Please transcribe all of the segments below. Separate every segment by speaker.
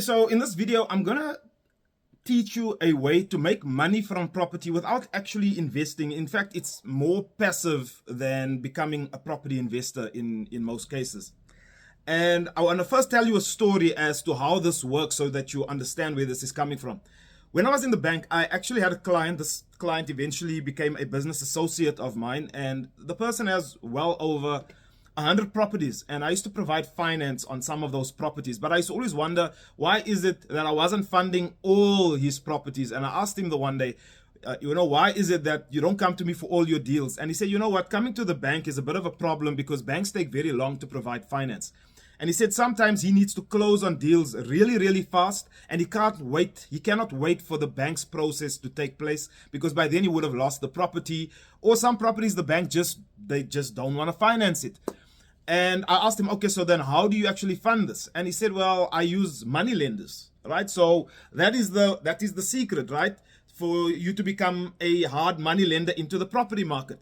Speaker 1: So in this video, I'm gonna teach you a way to make money from property without actually investing. In fact, it's more passive than becoming a property investor in most cases. And I want to first tell you a story as to how this works so that you understand where this is coming from. When I was in the bank, I actually had a client. This client eventually became a business associate of mine, and the person has well over 100 properties, and I used to provide finance on some of those properties. But I used to always wonder, why is it that I wasn't funding all his properties? And I asked him the one day, why is it that you don't come to me for all your deals? And he said, you know what, coming to the bank is a bit of a problem because banks take very long to provide finance. And he said sometimes he needs to close on deals really, really fast, and he can't wait. He cannot wait for the bank's process to take place because by then he would have lost the property, or some properties the bank they just don't want to finance it. And I asked him, okay, so then how do you actually fund this? And he said, well, I use money lenders, right? So that is the secret, right? For you to become a hard money lender into the property market.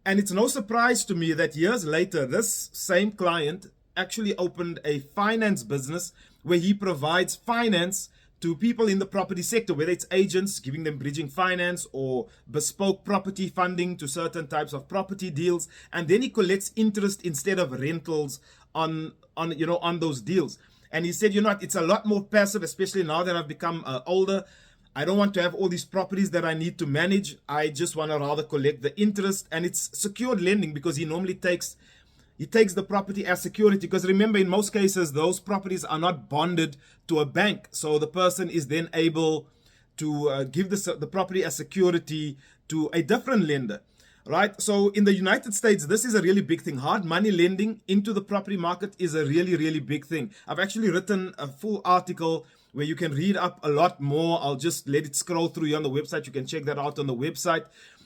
Speaker 1: And it's no surprise to me that years later, this same client actually opened a finance business where he provides finance to people in the property sector, whether it's agents giving them bridging finance or bespoke property funding to certain types of property deals, and then he collects interest instead of rentals on those deals. And he said, it's a lot more passive, especially now that I've become older. I don't want to have all these properties that I need to manage. I just want to rather collect the interest, and it's secured lending because he normally takes the property as security, because remember, in most cases, those properties are not bonded to a bank. So the person is then able to give the property as security to a different lender, right? So in the United States, this is a really big thing. Hard money lending into the property market is a really, really big thing. I've actually written a full article where you can read up a lot more. I'll just let it scroll through you on the website. You can check that out on the website.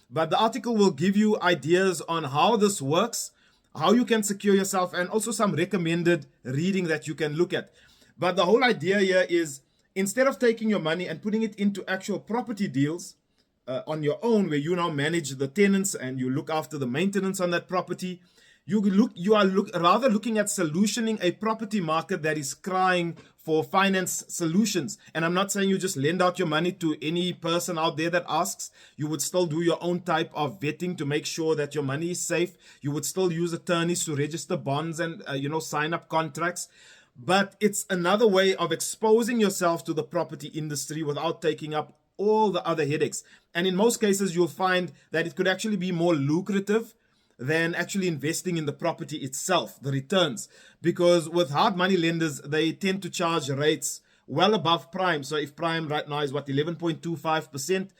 Speaker 1: But the article will give you ideas on how this works, how you can secure yourself, and also some recommended reading that you can look at. But the whole idea here is, instead of taking your money and putting it into actual property deals on your own, where you now manage the tenants and you look after the maintenance on that property, you are rather looking at solutioning a property market that is crying for finance solutions. And I'm not saying you just lend out your money to any person out there that asks. You would still do your own type of vetting to make sure that your money is safe. You would still use attorneys to register bonds and sign up contracts. But it's another way of exposing yourself to the property industry without taking up all the other headaches. And in most cases, you'll find that it could actually be more lucrative than actually investing in the property itself, the returns. Because with hard money lenders, they tend to charge rates well above prime. So if prime right now is 11.25%,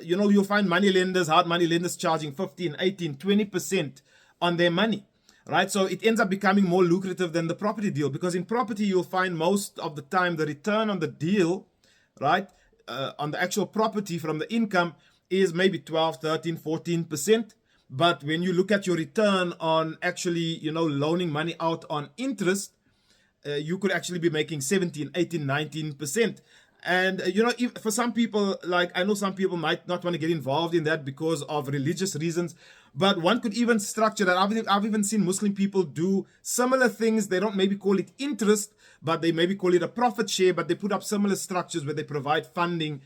Speaker 1: you'll find hard money lenders charging 15, 18, 20% on their money, right? So it ends up becoming more lucrative than the property deal, because in property, you'll find most of the time the return on the deal, right, on the actual property from the income is maybe 12, 13, 14%. But when you look at your return on actually, loaning money out on interest, you could actually be making 17, 18, 19%. And, for some people, I know some people might not want to get involved in that because of religious reasons, but one could even structure that. I've even seen Muslim people do similar things. They don't maybe call it interest, but they maybe call it a profit share, but they put up similar structures where they provide funding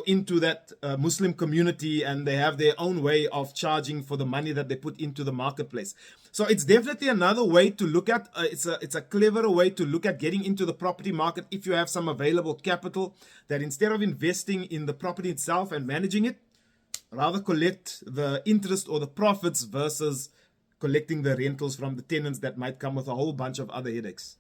Speaker 1: into that Muslim community, and they have their own way of charging for the money that they put into the marketplace. So it's definitely another way to look at. It's a cleverer way to look at getting into the property market if you have some available capital, that instead of investing in the property itself and managing it, rather collect the interest or the profits versus collecting the rentals from the tenants that might come with a whole bunch of other headaches.